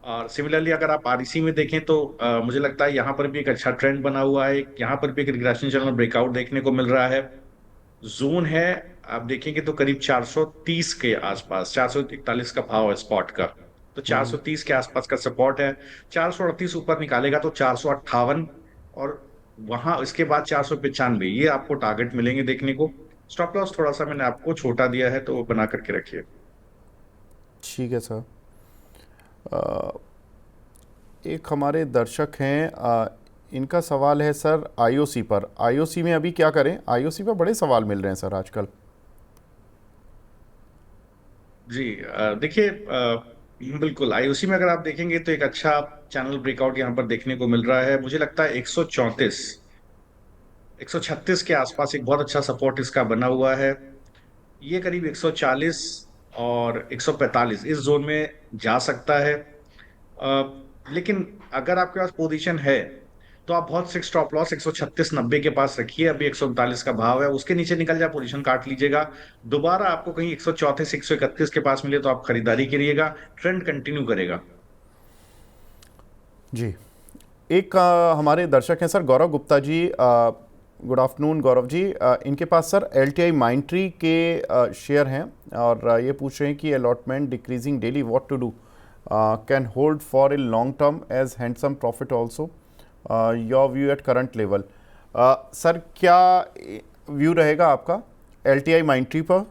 [SPEAKER 3] और सिमिलरली अगर आप आरईसी में देखें तो मुझे लगता है यहाँ पर भी एक अच्छा ट्रेंड बना हुआ है, यहाँ पर भी एक रिग्रेशन चैनल ब्रेकआउट देखने को मिल रहा है। जोन है, आप देखेंगे तो करीब 430 के आसपास, 441 का भाव है स्पॉट का, तो 430 के आसपास का सपोर्ट है। 438 ऊपर निकालेगा तो 458, और वहां इसके बाद 495 ये आपको टारगेट मिलेंगे देखने को। स्टॉप लॉस थोड़ा सा मैंने आपको छोटा दिया है, तो वो बना करके रखिए।
[SPEAKER 1] ठीक है सर। एक हमारे दर्शक हैं, इनका सवाल है सर आईओसी पर। आईओसी में अभी क्या करें? आईओसी पर बड़े सवाल मिल रहे हैं सर आजकल।
[SPEAKER 3] जी देखिए बिल्कुल आईओसी में अगर आप देखेंगे तो एक अच्छा चैनल ब्रेकआउट यहाँ पर देखने को मिल रहा है। मुझे लगता है 134 136 के आसपास एक बहुत अच्छा सपोर्ट इसका बना हुआ है। ये करीब 140 और 145 इस जोन में जा सकता है। लेकिन अगर आपके पास पोजीशन है तो आप बहुत से स्टॉप लॉस 136-90 के पास रखिए। अभी 139 का भाव है, उसके नीचे निकल जाए पोजीशन काट लीजिएगा। दोबारा आपको कहीं 134 131 के पास मिले तो आप खरीदारी करिएगा, ट्रेंड कंटिन्यू करेगा।
[SPEAKER 1] जी। एक हमारे दर्शक हैं सर गौरव गुप्ता जी। Good afternoon Gaurav ji. इनके पास सर एलटीआई माइंट्री के शेयर हैं और ये पूछ रहे हैं कि allotment decreasing daily, what to do, can hold for a long term as handsome profit also, your view at current level. Sir क्या व्यू रहेगा आपका एलटीआई माइंट्री पर?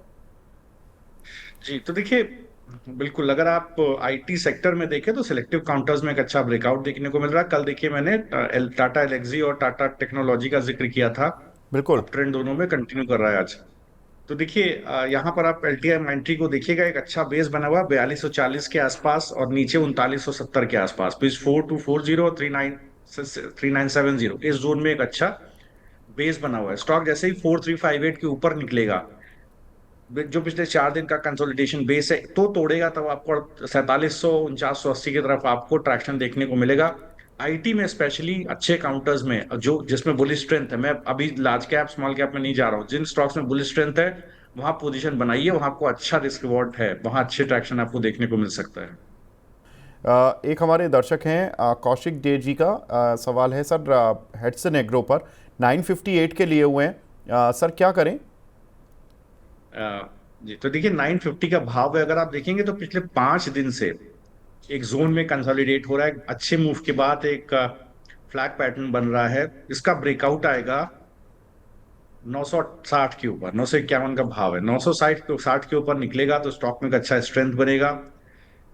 [SPEAKER 3] जी तो देखिए बिल्कुल, अगर आप आईटी सेक्टर में देखें तो सिलेक्टिव काउंटर्स में एक अच्छा ब्रेकआउट देखने को मिल रहा है। कल देखिए मैंने टाटा एलेक्सी और टाटा टेक्नोलॉजी का जिक्र किया था,
[SPEAKER 1] बिल्कुल।
[SPEAKER 3] अब ट्रेंड दोनों में कंटिन्यू कर रहा है आज। तो देखिए यहाँ पर आप एलटीआई माइंट्री को देखिएगा, एक अच्छा बेस बना हुआ 4240 के आसपास और नीचे 3970 के आसपास, तो इस 4240 और 3970 इस जोन में एक अच्छा बेस बना हुआ है। स्टॉक जैसे ही 4358 के ऊपर निकलेगा, जो पिछले 4 दिन का कंसोलिडेशन बेस है तो तोड़ेगा, तब आपको 4700 4980 की तरफ आपको ट्रैक्शन देखने को मिलेगा। आईटी में स्पेशली अच्छे काउंटर्स में जो जिसमें बुलिश स्ट्रेंथ है, मैं अभी लार्ज कैप स्मॉल कैप में नहीं जा रहा हूँ, जिन स्टॉक्स में बुलिश स्ट्रेंथ है वहां पोजीशन बनाइए, वहां आपको अच्छा रिस्क रिवॉर्ड है, वहां अच्छे ट्रैक्शन आपको देखने को मिल सकता है।
[SPEAKER 1] एक हमारे दर्शक हैं कौशिक डे जी का सवाल है सर हेडसन एग्रो पर 958 के लिए हुए हैं, सर क्या करें?
[SPEAKER 3] जी तो देखिए 950 का भाव है, अगर आप देखेंगे तो पिछले 5 दिन से एक जोन में कंसोलिडेट हो रहा है। अच्छे मूव के बाद एक फ्लैग पैटर्न बन रहा है, इसका ब्रेकआउट आएगा 960 के ऊपर, 951 का भाव है, 960 के ऊपर निकलेगा तो स्टॉक में एक अच्छा स्ट्रेंथ बनेगा,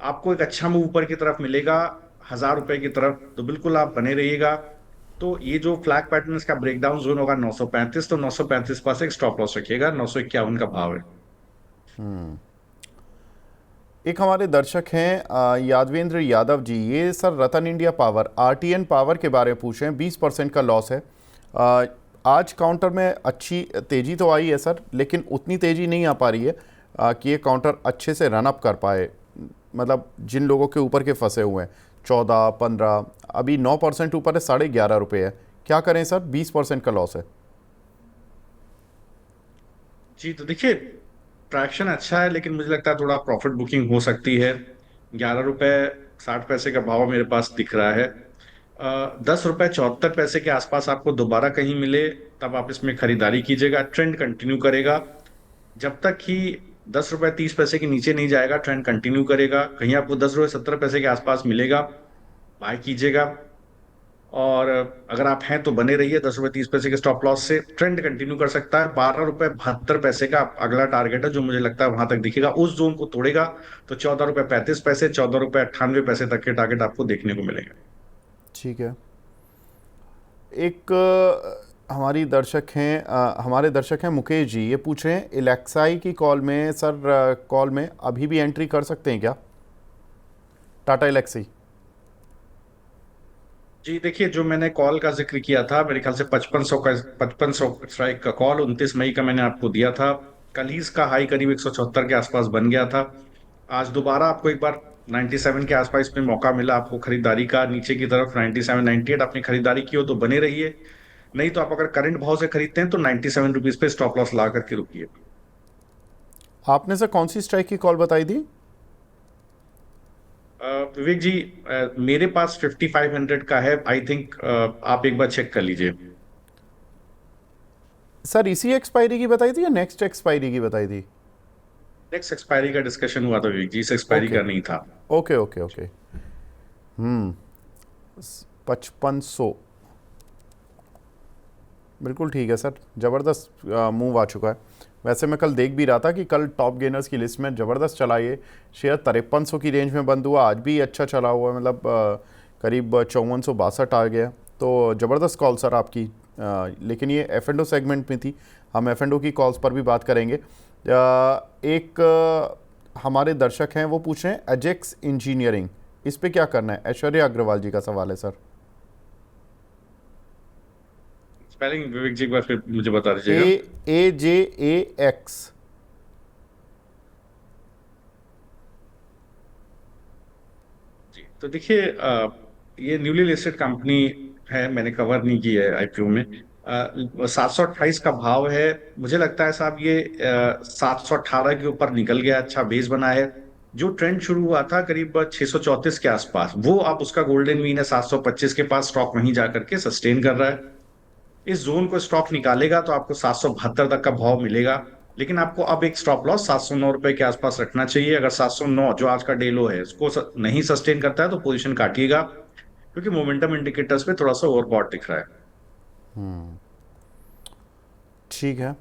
[SPEAKER 3] आपको एक अच्छा मूव ऊपर की तरफ मिलेगा 1000 रुपए की तरफ, तो बिल्कुल आप बने रहिएगा। तो ये जो फ्लैग पैटर्न इसका ब्रेकडाउन जोन होगा 935, तो 935 पास एक स्टॉप लॉस रखिएगा, 951 का भाव है।
[SPEAKER 1] एक हमारे दर्शक हैं यादवेंद्र यादव जी, ये सर रतन इंडिया पावर आरटीएन पावर के बारे में पूछ रहे हैं। 20% का लॉस है। आज काउंटर में अच्छी तेज़ी तो आई है सर, लेकिन उतनी तेज़ी नहीं आ पा रही है कि ये काउंटर अच्छे से रन अप कर पाए। मतलब जिन लोगों के ऊपर के फंसे हुए हैं 14-15, अभी 9% ऊपर है, 11.5 रुपये है। क्या करें सर? 20% का लॉस है।
[SPEAKER 3] जी तो देखिए ट्रैक्शन अच्छा है, लेकिन मुझे लगता है थोड़ा प्रॉफिट बुकिंग हो सकती है। 11 रुपए 60 पैसे का भाव मेरे पास दिख रहा है। 10 रुपए 74 पैसे के आसपास आपको दोबारा कहीं मिले तब आप इसमें खरीदारी कीजिएगा, ट्रेंड कंटिन्यू करेगा। जब तक कि 10 रुपए 30 पैसे के नीचे नहीं जाएगा ट्रेंड कंटिन्यू करेगा। कहीं आपको 10 रुपए 70 पैसे के आसपास मिलेगा, बाय कीजिएगा। और अगर आप हैं तो बने रहिए, 10 रुपए 30 पैसे के स्टॉप लॉस से ट्रेंड कंटिन्यू कर सकता है। 12 रुपए 72 पैसे का अगला टारगेट है जो मुझे लगता है वहां तक दिखेगा, उस जोन को तोड़ेगा तो 14 रुपए 35 पैसे 14 रुपए 98 पैसे तक के टारगेट आपको देखने को मिलेंगे।
[SPEAKER 1] ठीक है। एक हमारे दर्शक हैं मुकेश जी, ये पूछ रहे हैं इलेक्साई की कॉल में सर, कॉल में अभी भी एंट्री कर सकते हैं क्या टाटा इलेक्सी?
[SPEAKER 3] जी देखिए, जो मैंने कॉल का जिक्र किया था, मेरे ख्याल से 5500 स्ट्राइक का कॉल 29 मई का मैंने आपको दिया था। कल ही इसका हाई करीब 174 के आसपास बन गया था। आज दोबारा आपको एक बार 97 के आसपास में मौका मिला आपको खरीदारी का, नीचे की तरफ 97 98 आपने खरीदारी की हो तो बने रहिए, नहीं तो आप अगर करंट भाव से खरीदते हैं तो 97 रुपीज पे स्टॉप लॉस ला करके रुकिए।
[SPEAKER 1] आपने सर कौन सी स्ट्राइक की कॉल बताई थी?
[SPEAKER 3] विवेक जी, मेरे पास 5500 का है, आई थिंक आप एक बार चेक कर लीजिए।
[SPEAKER 1] सर इसी एक्सपायरी की बताई थी या नेक्स्ट एक्सपायरी की बताई थी?
[SPEAKER 3] नेक्स्ट एक्सपायरी का डिस्कशन हुआ था विवेक जी, इस एक्सपायरी
[SPEAKER 1] ओके
[SPEAKER 3] का नहीं था।
[SPEAKER 1] Okay okay okay. 5500 बिल्कुल ठीक है सर, ज़बरदस्त मूव आ चुका है। वैसे मैं कल देख भी रहा था कि कल टॉप गेनर्स की लिस्ट में ज़बरदस्त चला ये शेयर, 5300 की रेंज में बंद हुआ, आज भी अच्छा चला हुआ है, मतलब करीब 5462 आ गया। तो ज़बरदस्त कॉल सर आपकी, लेकिन ये F&O सेगमेंट में थी, हम F&O की कॉल्स पर भी बात करेंगे। एक हमारे दर्शक हैं वो पूछ रहे हैं अजेक्स इंजीनियरिंग, इस पे क्या करना है? ऐश्वर्या अग्रवाल जी का सवाल है सर।
[SPEAKER 3] स्पेलिंग विवेक जी एक बार फिर मुझे बता दीजिएगा।
[SPEAKER 1] AJAX।
[SPEAKER 3] जी तो देखिए, ये न्यूली लिस्टेड कंपनी है, मैंने कवर नहीं की है आईपीओ में। 728 का भाव है। मुझे लगता है साहब ये 718 के ऊपर निकल गया, अच्छा बेस बना है। जो ट्रेंड शुरू हुआ था करीब 634 के आसपास, वो आप उसका गोल्डन मीन है 725 के पास, स्टॉक वहीं जाकर के सस्टेन कर रहा है। इस जोन को स्टॉक निकालेगा तो आपको 772 तक का भाव मिलेगा, लेकिन आपको अब एक स्टॉप लॉस 709 रुपए के आसपास रखना चाहिए। अगर 709 जो आज का डे लो है उसको नहीं सस्टेन करता है तो पोजीशन काटिएगा, क्योंकि मोमेंटम इंडिकेटर्स पे थोड़ा सा ओवरबॉट दिख रहा है।
[SPEAKER 1] ठीक है।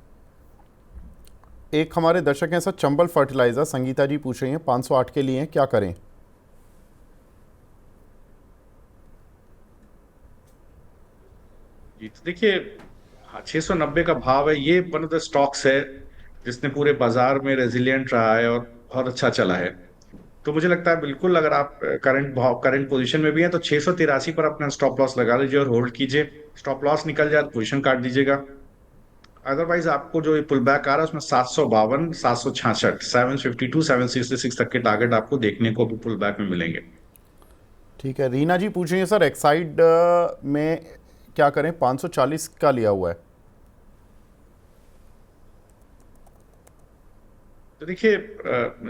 [SPEAKER 1] एक हमारे दर्शक हैं सर चंबल फर्टिलाइजर, संगीता जी पूछ रही हैं 508 के लिए हैं, क्या करें?
[SPEAKER 3] जी तो देखिए, हाँ 690 का भाव है, ये वन ऑफ द स्टॉक्स है जिसने पूरे बाजार में रेजिलियंट रहा है और बहुत अच्छा चला है। तो मुझे लगता है बिल्कुल, अगर आप करंट भाव करंट पोजीशन में भी हैं तो 683 पर अपना स्टॉप लॉस लगा लीजिए और होल्ड कीजिए। स्टॉप लॉस निकल जाए तो पोजीशन काट दीजिएगा। अदरवाइज आपको जो ये पुल बैक आ रहा है उसमें 752, 766, 752, 766 तक के टारगेट आपको देखने को भी पुल बैक में मिलेंगे।
[SPEAKER 1] ठीक है। रीना जी पूछ रही हैं सर एक्साइड में क्या करें, 540 का लिया हुआ है।
[SPEAKER 3] तो देखिए,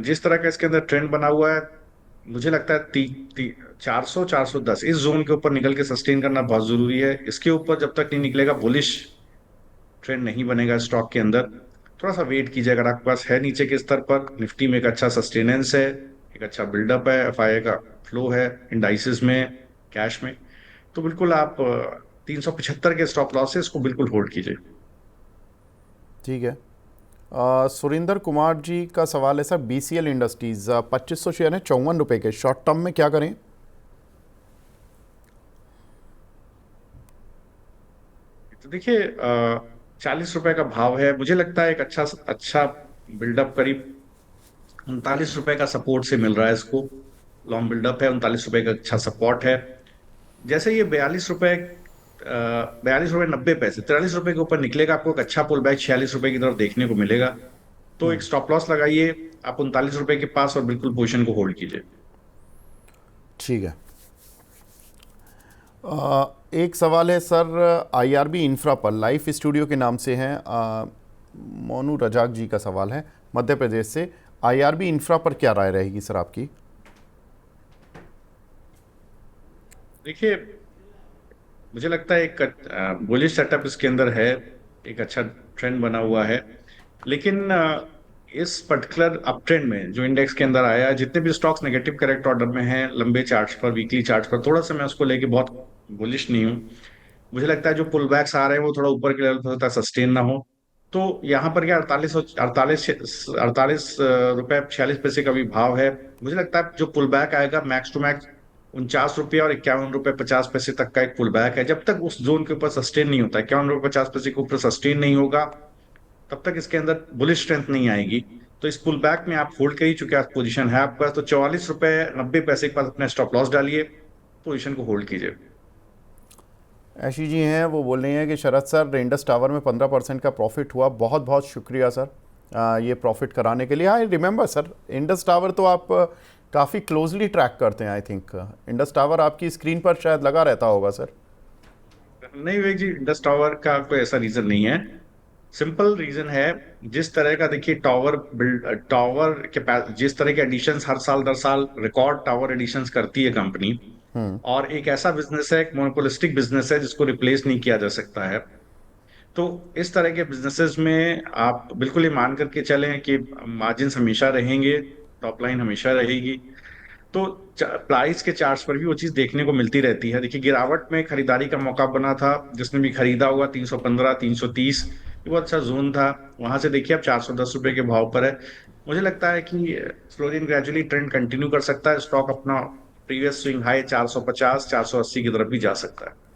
[SPEAKER 3] जिस तरह का इसके अंदर ट्रेंड बना हुआ है, मुझे लगता है 400 410 इस जोन के ऊपर निकल के सस्टेन करना बहुत जरूरी है। इसके ऊपर जब तक नहीं निकलेगा, बुलिश ट्रेंड नहीं बनेगा स्टॉक के अंदर। थोड़ा सा वेट कीजिए, अगर आपके पास है नीचे के स्तर पर, निफ्टी में एक अच्छा सस्टेनेंस है, एक अच्छा बिल्डअप है, एफआईआई का फ्लो है इंडाइसिस में, कैश में, तो बिल्कुल आप 375 के स्टॉप लॉस से इसको बिल्कुल होल्ड कीजिए।
[SPEAKER 1] ठीक है। सुरेंद्र कुमार जी का सवाल है सर बीसीएल इंडस्ट्रीज, 2500 शेयर है, 54 रुपये के, शॉर्ट टर्म में क्या करें?
[SPEAKER 3] तो देखिए, 40 रुपए का भाव है, मुझे लगता है एक अच्छा अच्छा बिल्डअप करीब 39 रुपए का सपोर्ट से मिल रहा है इसको। लॉन्ग बिल्डअप है, 39 रुपए का अच्छा सपोर्ट है। जैसे ये 42 रुपए, 42 रुपए 90 पैसे, 43 रुपए के ऊपर निकलेगा, आपको एक अच्छा पुल बैक 46 रुपए की तरफ देखने को मिलेगा। तो एक स्टॉप लॉस लगाइए आप 39 रुपए के पास और बिल्कुल पोजीशन को होल्ड कीजिए।
[SPEAKER 1] ठीक है। एक सवाल है सर आईआरबी इंफ्रा पर, लाइफ स्टूडियो के नाम से हैं, मोनू रजाक जी का सवाल है मध्य प्रदेश से। आईआरबी इंफ्रा पर क्या राय रहेगी सर आपकी?
[SPEAKER 3] देखिए, मुझे लगता है एक बुलिश सेटअप इसके अंदर है, एक अच्छा ट्रेंड बना हुआ है, लेकिन इस पर्टिकुलर अप ट्रेंड में जो इंडेक्स के अंदर आया है, जितने भी स्टॉक्स नेगेटिव करेक्ट ऑर्डर में हैं लंबे चार्ट्स पर, वीकली चार्ट्स पर, थोड़ा सा मैं उसको लेके बहुत बुलिश नहीं हूँ। मुझे लगता है जो पुल बैक्स आ रहे हैं वो थोड़ा ऊपर के लेवल पर होता है, सस्टेन ना हो। तो यहाँ पर क्या 48 रुपए 46 पैसे का भी भाव है। मुझे लगता है जो पुल बैक आएगा मैक्स टू मैक्स 49 रुपये और 51 रुपए 50 पैसे तक का एक पुल बैक है। जब तक उस जोन के ऊपर सस्टेन नहीं होता है, 51 रुपए 50 पैसे के ऊपर सस्टेन नहीं होगा, तब तक इसके अंदर बुलिश स्ट्रेंथ नहीं आएगी। तो इस पुल बैक में आप होल्ड कर ही चुके हैं, पोजीशन है आपका, तो 44 रुपए 90 पैसे के पास अपना स्टॉप लॉस डालिए, पोजीशन को होल्ड कीजिए।
[SPEAKER 1] ऐशी जी हैं, वो बोल रही हैं कि शरद सर इंडस टावर में 15% का प्रॉफिट हुआ, बहुत बहुत शुक्रिया सर, ये प्रॉफिट कराने के लिए। I remember sir, Indus tower तो आप काफ़ी क्लोजली ट्रैक करते हैं। आई थिंक इंडस टावर आपकी स्क्रीन पर शायद लगा रहता होगा सर।
[SPEAKER 3] नहीं विवेक जी, इंडस टावर का कोई ऐसा रीजन नहीं है। सिंपल रीजन है, जिस तरह का देखिए टावर के जिस तरह के एडिशंस हर साल दर साल रिकॉर्ड टावर एडिशंस करती है कंपनी, और एक ऐसा बिजनेस है, एक मोनोपोलिस्टिक बिजनेस है जिसको रिप्लेस नहीं किया जा सकता है। तो इस तरह के बिजनेसेस में आप बिल्कुल ये मान करके चलें कि मार्जिन हमेशा रहेंगे, टॉप लाइन हमेशा रहेगी। तो प्राइस के चार्ट्स पर भी वो चीज देखने को मिलती रहती है। देखिए गिरावट में खरीदारी का मौका बना था, जिसने भी खरीदा होगा 315 330, ये बहुत अच्छा जोन था। वहां से देखिए अब 410 रुपए के भाव पर है। मुझे लगता है कि slowly and gradually trend continue कर सकता है, स्टॉक अपना प्रीवियस स्विंग हाई 450 480 की तरफ भी जा सकता है।